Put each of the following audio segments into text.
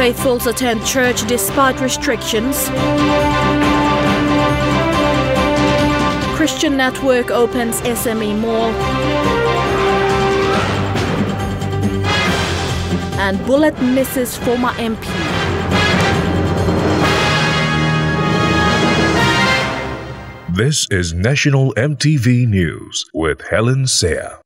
Faithfuls attend church despite restrictions. Christian Network opens SME Mall. And bullet misses former MP. This is National EMTV News with Helen Seah.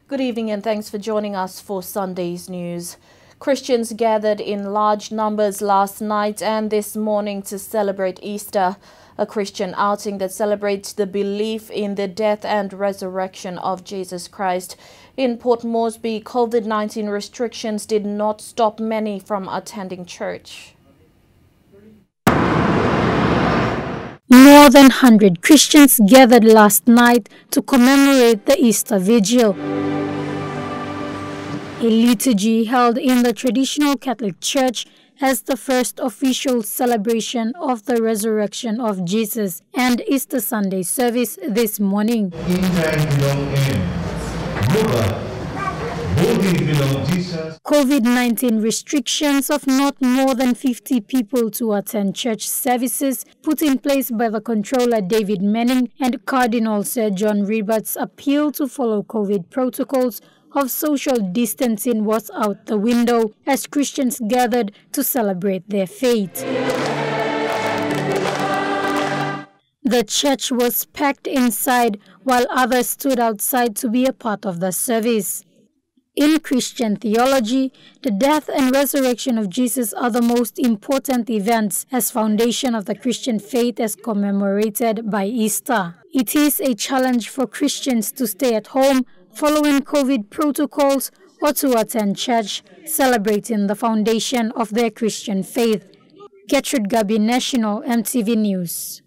Good evening and thanks for joining us for Sunday's news. Christians gathered in large numbers last night and this morning to celebrate Easter, a Christian outing that celebrates the belief in the death and resurrection of Jesus Christ. In Port Moresby, COVID-19 restrictions did not stop many from attending church. More than 100 Christians gathered last night to commemorate the Easter Vigil. A liturgy held in the traditional Catholic Church as the first official celebration of the resurrection of Jesus and Easter Sunday service this morning. COVID-19 restrictions of not more than 50 people to attend church services put in place by the controller David Manning and Cardinal Sir John Ribert's appeal to follow COVID protocols of social distancing was out the window as Christians gathered to celebrate their faith. The church was packed inside while others stood outside to be a part of the service. In Christian theology, the death and resurrection of Jesus are the most important events as foundation of the Christian faith as commemorated by Easter. It is a challenge for Christians to stay at home following COVID protocols or to attend church, celebrating the foundation of their Christian faith. Gertrude Gabi, National EMTV News.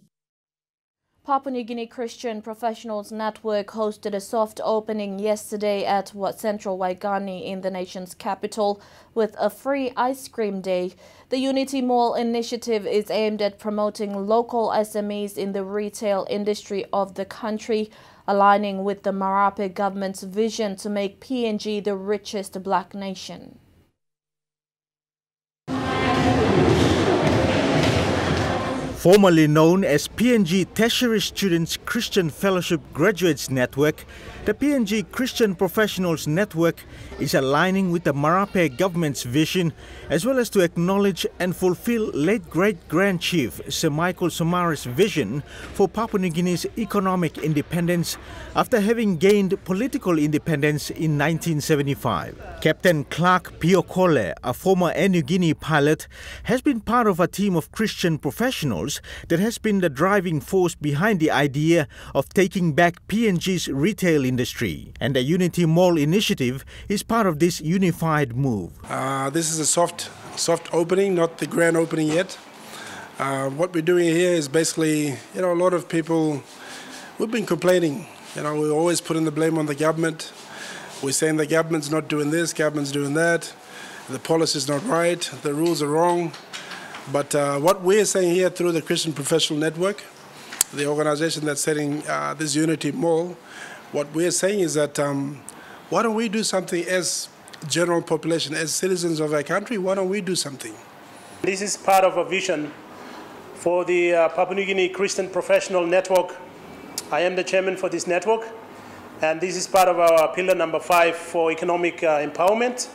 Papua New Guinea Christian Professionals Network hosted a soft opening yesterday at Central Waigani in the nation's capital with a free ice cream day. The Unity Mall initiative is aimed at promoting local SMEs in the retail industry of the country, aligning with the Marape government's vision to make PNG the richest black nation. Formerly known as PNG Tertiary Students Christian Fellowship Graduates Network, the PNG Christian Professionals Network is aligning with the Marape government's vision as well as to acknowledge and fulfill late great-grand chief Sir Michael Somari's vision for Papua New Guinea's economic independence after having gained political independence in 1975. Captain Clark Piokole, a former Air New Guinea pilot, has been part of a team of Christian professionals that has been the driving force behind the idea of taking back PNG's retail industry. And the Unity Mall initiative is part of this unified move. This is a soft opening, not the grand opening yet. What we're doing here is basically, a lot of people, we've been complaining. We're always putting the blame on the government. We're saying the government's not doing this, government's doing that. The policy's not right, the rules are wrong. But what we're saying here through the Christian Professional Network, the organization that's setting this Unity Mall, what we're saying is that why don't we do something as general population, as citizens of our country, why don't we do something? This is part of a vision for the Papua New Guinea Christian Professional Network. I am the chairman for this network, and this is part of our pillar number 5 for economic empowerment.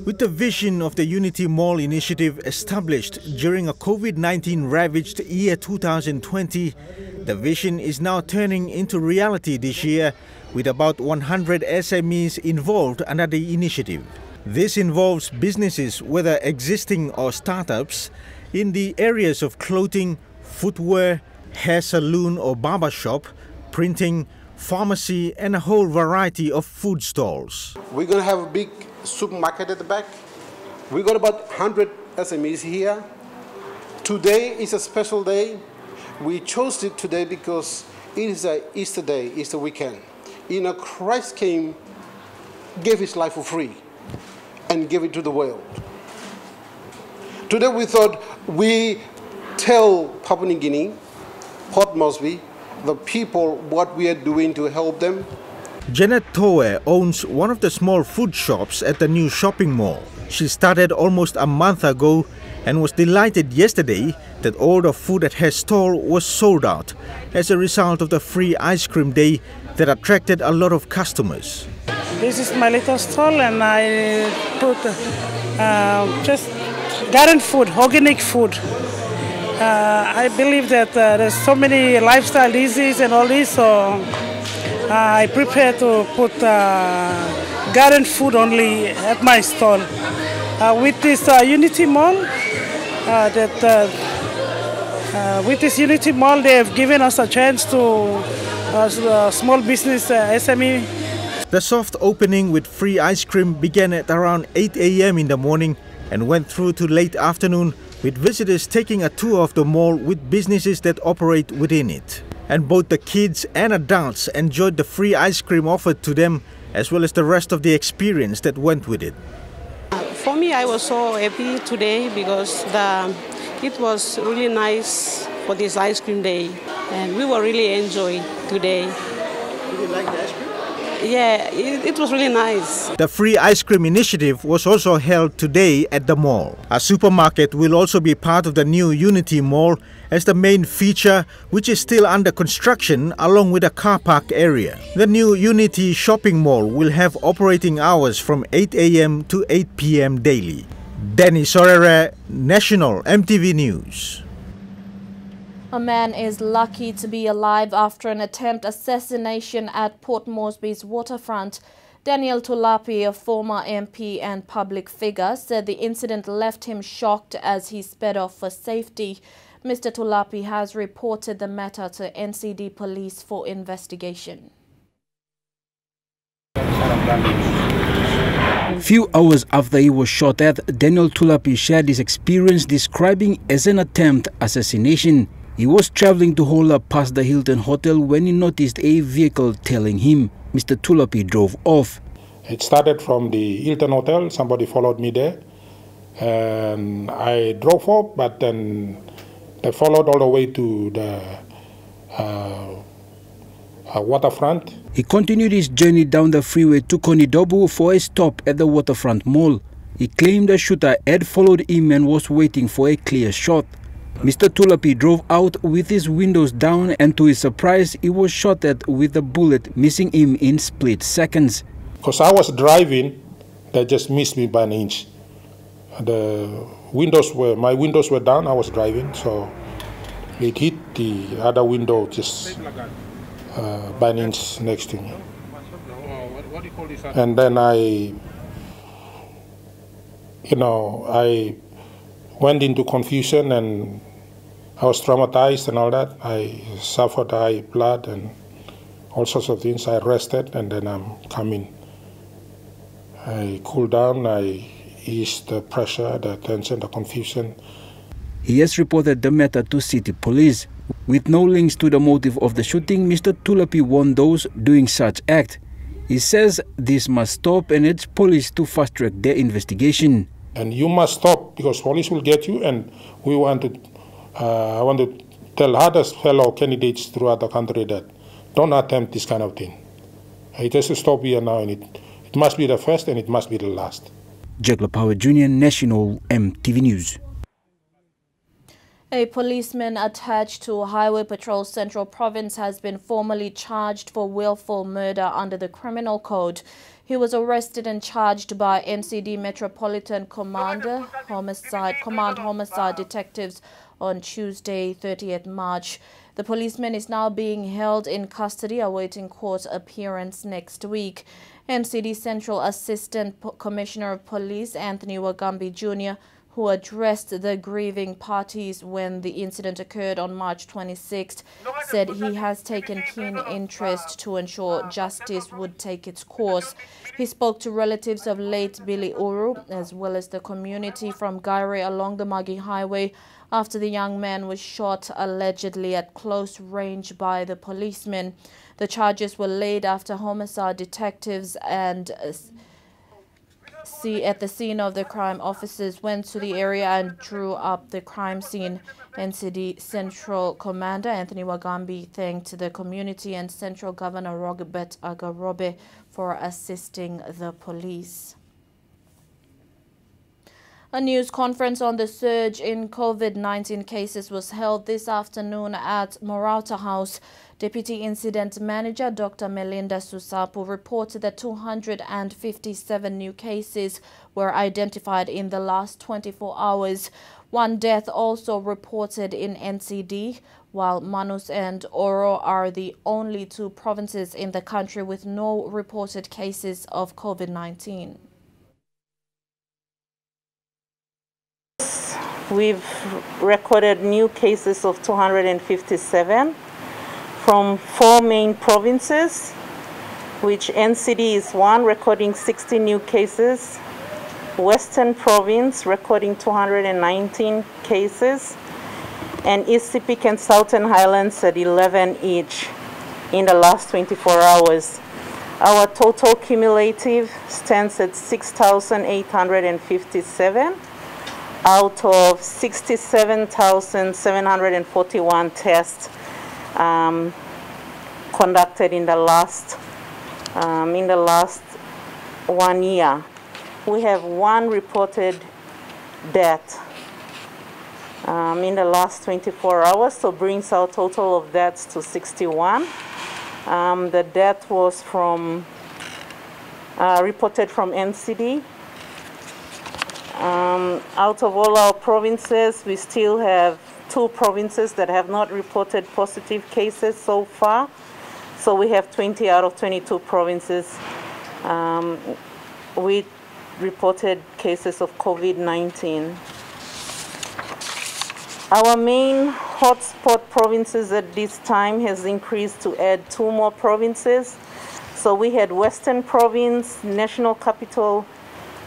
With the vision of the Unity Mall initiative established during a COVID-19 ravaged year 2020, the vision is now turning into reality this year with about 100 SMEs involved under the initiative. This involves businesses, whether existing or startups, in the areas of clothing, footwear, hair salon or barber shop, printing, pharmacy and a whole variety of food stalls. We're going to have a big supermarket at the back. We got about 100 SMEs here. Today is a special day. We chose it today because it is a Easter day, Easter weekend. Christ came, gave his life for free and gave it to the world. Today we thought we tell Papua New Guinea, Port Moresby, the people what we are doing to help them. Janet Towe owns one of the small food shops at the new shopping mall. She started almost a month ago and was delighted yesterday that all the food at her stall was sold out as a result of the free ice cream day that attracted a lot of customers. This is my little stall and I put just garden food, organic food. I believe that there's so many lifestyle diseases and all this, so I prepare to put garden food only at my stall. With this Unity Mall, they have given us a chance to small business SME. The soft opening with free ice cream began at around 8 a.m. in the morning and went through to late afternoon, with visitors taking a tour of the mall with businesses that operate within it. And both the kids and adults enjoyed the free ice cream offered to them, as well as the rest of the experience that went with it. For me, I was so happy today because it was really nice for this ice cream day, and we were really enjoying today. Did you like the ice cream? Yeah, it was really nice. The free ice cream initiative was also held today at the mall. A supermarket will also be part of the new Unity Mall as the main feature, which is still under construction, along with a car park area. The new Unity shopping mall will have operating hours from 8 a.m. to 8 p.m. daily. Danny Sorere, National EMTV News. A man is lucky to be alive after an attempt assassination at Port Moresby's waterfront. Daniel Tulapi, a former MP and public figure, said the incident left him shocked as he sped off for safety. Mr. Tulapi has reported the matter to NCD Police for investigation. Few hours after he was shot at, Daniel Tulapi shared his experience describing as an attempt assassination. He was traveling to Hola past the Hilton Hotel when he noticed a vehicle tailing him. Mr. Tulapi drove off. It started from the Hilton Hotel. Somebody followed me there. And I drove off, but then they followed all the way to the waterfront. He continued his journey down the freeway to Konidobu for a stop at the waterfront mall. He claimed the shooter had followed him and was waiting for a clear shot. Mr. Tulapi drove out with his windows down, and to his surprise, he was shot at with a bullet, missing him in split seconds. Because I was driving, they just missed me by an inch. My windows were down, I was driving, so it hit the other window just by an inch next to me. And then I went into confusion and I was traumatized and all that. I suffered high blood and all sorts of things. I rested and then I'm coming. I cooled down, I eased the pressure, the tension, the confusion. He has reported the matter to city police. With no links to the motive of the shooting, Mr. Tulapi warned those doing such act. He says this must stop and urges police to fast-track their investigation. And you must stop because police will get you, and I want to tell other fellow candidates throughout the country that don't attempt this kind of thing. It has to stop here now, and it must be the first and it must be the last. Jack Power Jr., National EMTV News. A policeman attached to Highway Patrol Central Province has been formally charged for willful murder under the Criminal Code. He was arrested and charged by NCD Metropolitan Command Homicide Detectives on Tuesday, 30th March. The policeman is now being held in custody awaiting court appearance next week. NCD Central Assistant Commissioner of Police Anthony Wagambi Jr., who addressed the grieving parties when the incident occurred on March 26th, said he has taken keen interest to ensure justice would take its course. He spoke to relatives of late Billy Uru, as well as the community from Gaire along the Magi Highway, after the young man was shot allegedly at close range by the policeman. The charges were laid after homicide detectives and at the scene of the crime, officers went to the area and drew up the crime scene. NCD Central Commander Anthony Wagambi thanked the community and Central Governor Robert Agarobe for assisting the police. A news conference on the surge in COVID-19 cases was held this afternoon at Morata House. Deputy Incident Manager Dr. Melinda Susapu reported that 257 new cases were identified in the last 24 hours. One death also reported in NCD, while Manus and Oro are the only two provinces in the country with no reported cases of COVID-19. We've recorded new cases of 257 from 4 main provinces, which NCD is one, recording 60 new cases, Western Province recording 219 cases, and East Sepik and Southern Highlands at 11 each in the last 24 hours. Our total cumulative stands at 6,857. out of 67,741 tests conducted in the last 1 year. We have one reported death in the last 24 hours, so brings our total of deaths to 61. The death was from reported from NCD. Out of all our provinces, we still have 2 provinces that have not reported positive cases so far. So we have 20 out of 22 provinces with reported cases of COVID-19. Our main hotspot provinces at this time has increased to add 2 more provinces. So we had Western Province, National Capital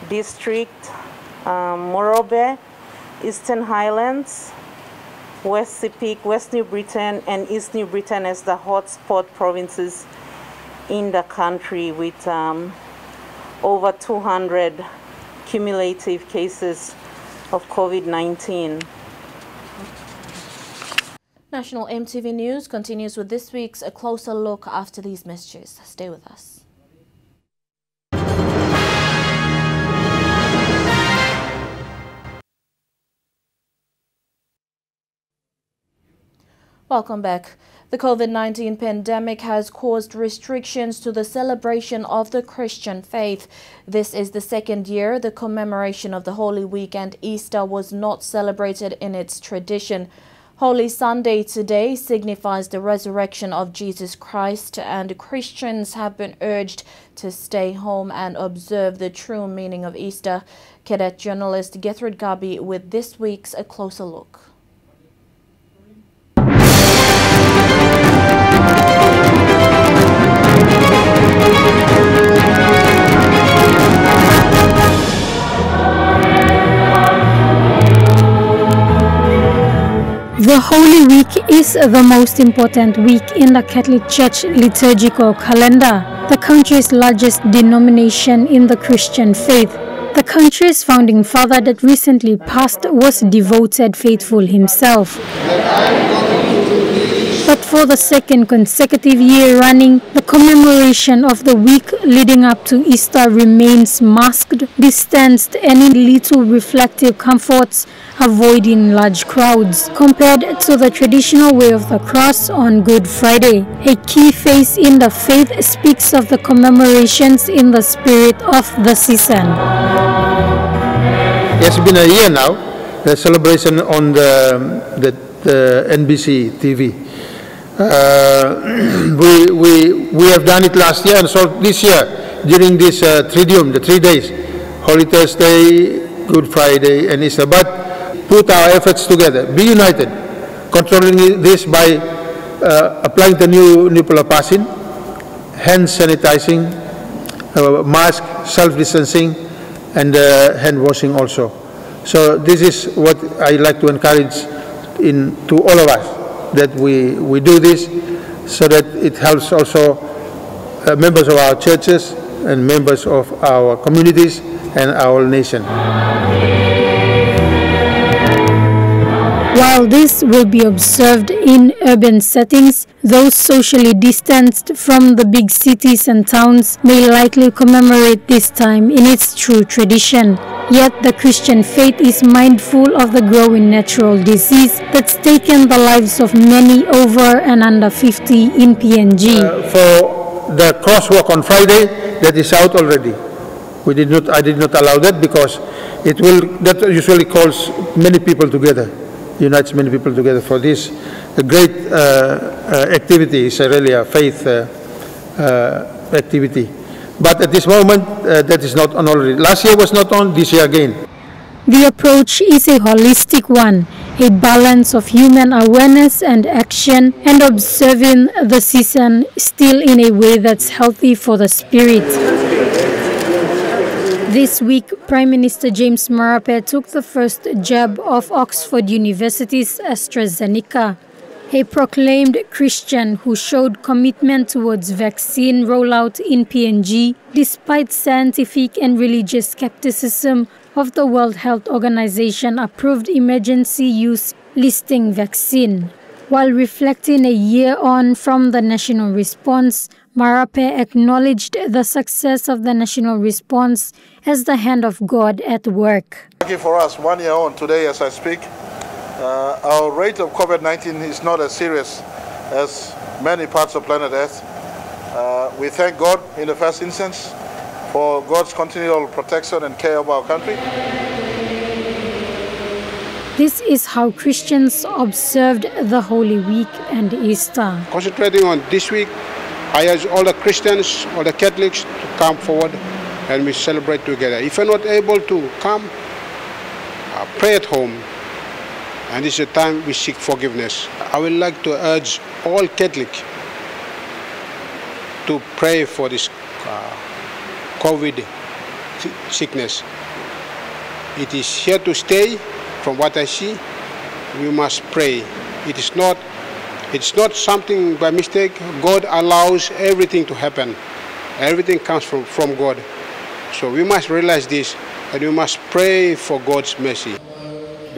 District, Morobe, Eastern Highlands, West Sepik, West New Britain, and East New Britain as the hotspot provinces in the country, with over 200 cumulative cases of COVID-19. National EMTV News continues with this week's A Closer Look after these messages. Stay with us. Welcome back. The COVID-19 pandemic has caused restrictions to the celebration of the Christian faith. This is the second year the commemoration of the Holy Week and Easter was not celebrated in its tradition. Holy Sunday today signifies the resurrection of Jesus Christ, and Christians have been urged to stay home and observe the true meaning of Easter. Cadet journalist Gertrude Gabi with this week's A Closer Look. The Holy Week is the most important week in the Catholic Church liturgical calendar, the country's largest denomination in the Christian faith. The country's founding father that recently passed was devoted faithful himself. But for the second consecutive year running, the commemoration of the week leading up to Easter remains masked, distanced, and in little reflective comforts, avoiding large crowds. Compared to the traditional way of the cross on Good Friday, a key phase in the faith speaks of the commemorations in the spirit of the season. It's been a year now, the celebration on the NBC TV. We have done it last year, and so this year during this Triduum, the 3 days, Holy Thursday, Good Friday, and Easter. But put our efforts together, be united, controlling this by applying the new nuptial passing, hand sanitizing, mask, self-distancing, and hand washing also. So this is what I like to encourage to all of us, that we do this, so that it helps also members of our churches and members of our communities and our nation. While this will be observed in urban settings, those socially distanced from the big cities and towns may likely commemorate this time in its true tradition. Yet the Christian faith is mindful of the growing natural disease that's taken the lives of many over and under 50 in PNG. For the crosswalk on Friday, that is out already. I did not allow that because that usually calls many people together, unites many people together for this. A great activity is really a faith activity. But at this moment, that is not on already. Last year was not on, this year again. The approach is a holistic one, a balance of human awareness and action, and observing the season still in a way that's healthy for the spirit. This week, Prime Minister James Marape took the first jab of Oxford University's AstraZeneca, a proclaimed Christian who showed commitment towards vaccine rollout in PNG despite scientific and religious skepticism of the World Health Organization approved emergency use listing vaccine. While reflecting a year on from the national response, Marape acknowledged the success of the national response as the hand of God at work. Lucky for us, 1 year on today as I speak, our rate of COVID-19 is not as serious as many parts of planet Earth. We thank God in the first instance for God's continual protection and care of our country. This is how Christians observed the Holy Week and Easter. Concentrating on this week, I urge all the Christians, all the Catholics to come forward and we celebrate together. If you're not able to come, pray at home. And this is a time we seek forgiveness. I would like to urge all Catholics to pray for this COVID sickness. It is here to stay. From what I see, we must pray. It's not something by mistake. God allows everything to happen. Everything comes from God. So we must realize this, and we must pray for God's mercy.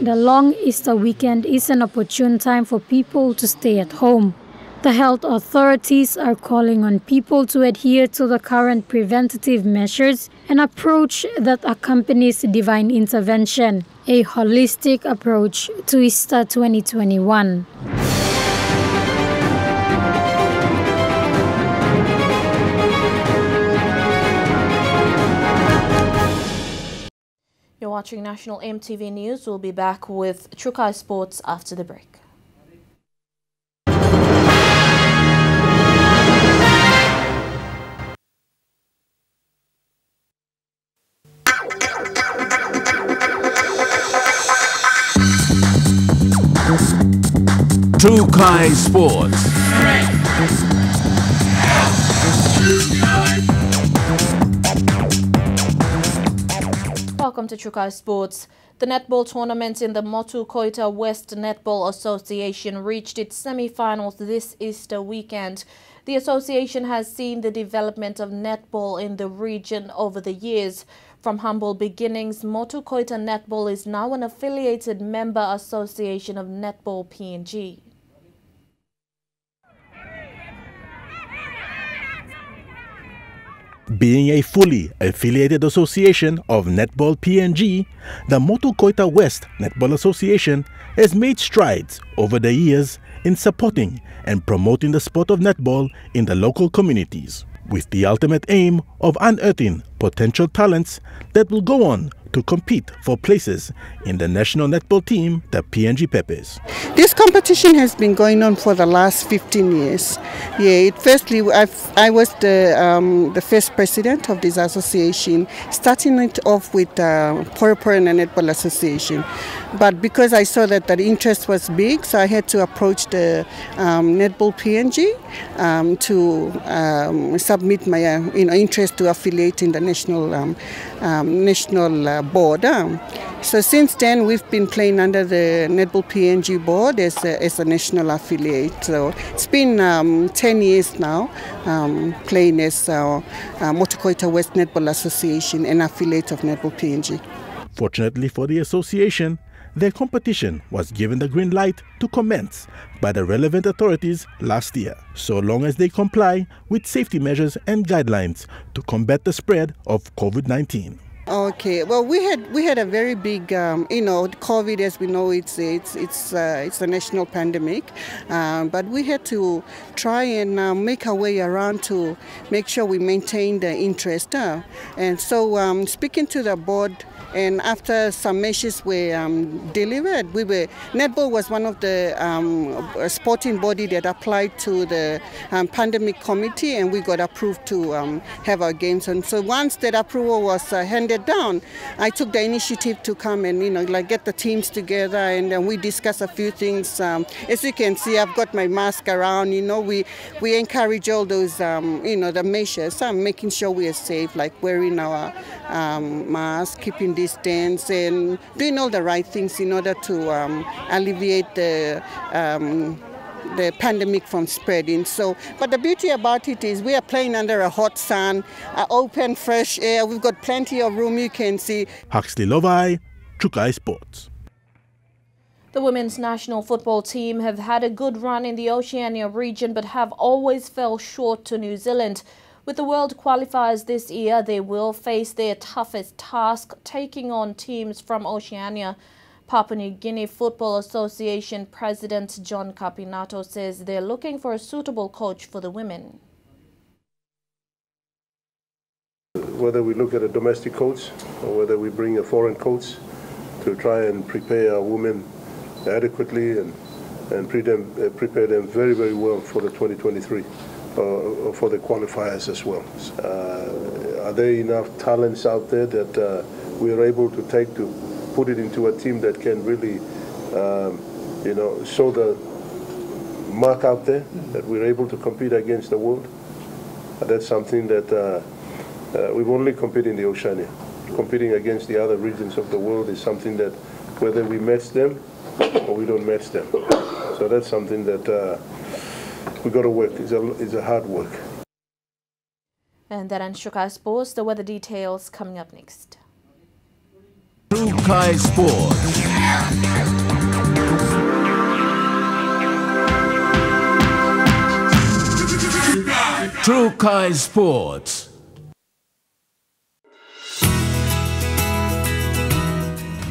The long Easter weekend is an opportune time for people to stay at home. The health authorities are calling on people to adhere to the current preventative measures, an approach that accompanies divine intervention, a holistic approach to Easter 2021. You're watching National EMTV News. We'll be back with Trukai Sports after the break. Trukai Sports. Welcome to Trukai Sports. The netball tournament in the Motu Koita West Netball Association reached its semi-finals this Easter weekend. The association has seen the development of netball in the region over the years. From humble beginnings, Motu Koita Netball is now an affiliated member association of Netball PNG. Being a fully affiliated association of Netball PNG, the Motu Koita West Netball Association has made strides over the years in supporting and promoting the sport of netball in the local communities, with the ultimate aim of unearthing potential talents that will go on to compete for places in the national netball team, the PNG Pepes. This competition has been going on for the last 15 years. Firstly, I was the first president of this association, starting it off with Poroporan Netball Association. But because I saw that the interest was big, so I had to approach the Netball PNG to submit my interest to affiliate in the national board. So since then, we've been playing under the Netball PNG board as a national affiliate. So it's been 10 years now playing as Motukoita West Netball Association, an affiliate of Netball PNG. Fortunately for the association, their competition was given the green light to commence by the relevant authorities last year, so long as they comply with safety measures and guidelines to combat the spread of COVID-19. Okay, well, we had a very big, COVID, as we know, it's a national pandemic, but we had to try and make our way around to make sure we maintain the interest. And so, speaking to the board, and after some measures were delivered, Netball was one of the sporting body that applied to the pandemic committee, and we got approved to have our games. And so once that approval was handed down, I took the initiative to come and get the teams together, and we discussed a few things. As you can see, I've got my mask around. We encourage all those the measures, making sure we are safe, like wearing our mask, keeping distance, and doing all the right things in order to alleviate the pandemic from spreading. So, but the beauty about it is we are playing under a hot sun, open, fresh air. We've got plenty of room, you can see. Huxley Lovai, Chukai Sports. The women's national football team have had a good run in the Oceania region but have always fell short to New Zealand. With the World Qualifiers this year, they will face their toughest task, taking on teams from Oceania. Papua New Guinea Football Association President John Capinato says they're looking for a suitable coach for the women. Whether we look at a domestic coach or whether we bring a foreign coach to try and prepare our women adequately and prepare them very, very well for the 2023. For the qualifiers as well. Are there enough talents out there that we are able to take to put it into a team that can really, show the mark out there, that we're able to compete against the world? That's something that we've only competed in the Oceania. Competing against the other regions of the world is something that whether we match them or we don't match them. So that's something that we got to work. It's a hard work. And then on Chukai Sports, the weather details coming up next. Chukai Sports. Chukai Sports.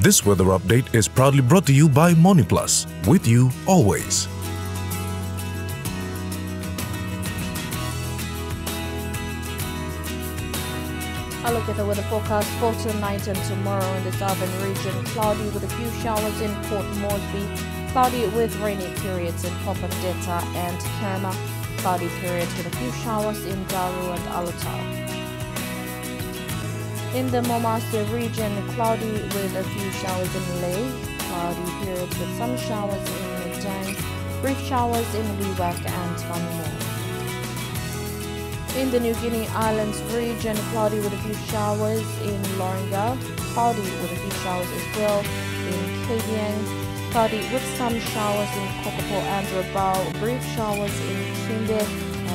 This weather update is proudly brought to you by MoneyPlus, with you always. I look at the weather forecast for tonight and tomorrow in the southern region. Cloudy with a few showers in Port Moresby. Cloudy with rainy periods in Popondetta and Kerma. Cloudy periods with a few showers in Daru and Alotau. In the Momase region, cloudy with a few showers in Leh. Cloudy periods with some showers in Midang. Brief showers in Wewak and Vanimo. In the New Guinea Islands region, cloudy with a few showers in Loringa, cloudy with a few showers as well in Kavieng, cloudy with some showers in Kokopo and Rabaul, brief showers in Kinde,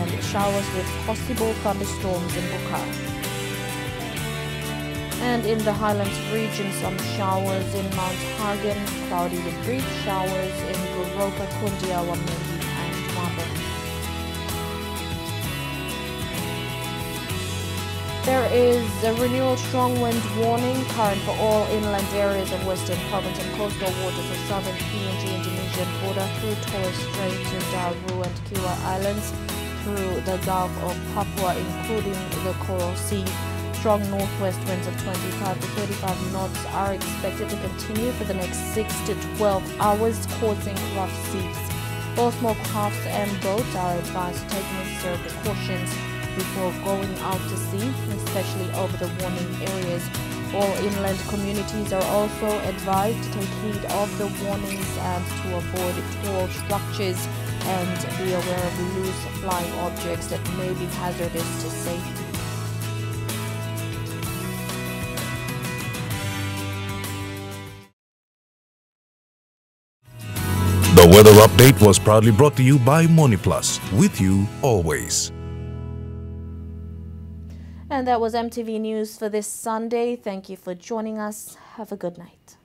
and showers with possible thunderstorms in Buka. And in the Highlands region, some showers in Mount Hagen, cloudy with brief showers in Goroka, Kundia, Wamindi, and Wabon. There is a renewal strong wind warning current for all inland areas of Western Province and coastal waters of southern PNG Indonesian border through Torres Strait to Daru and Kiwa Islands, through the Gulf of Papua, including the Coral Sea. Strong northwest winds of 25 to 35 knots are expected to continue for the next 6 to 12 hours, causing rough seas. All small crafts and boats are advised to take necessary precautions before going out to sea, especially over the warning areas. All inland communities are also advised to take heed of the warnings and to avoid tall structures and be aware of loose flying objects that may be hazardous to safety. weather update was proudly brought to you by MoneyPlus, with you always. And that was MTV News for this Sunday. Thank you for joining us. Have a good night.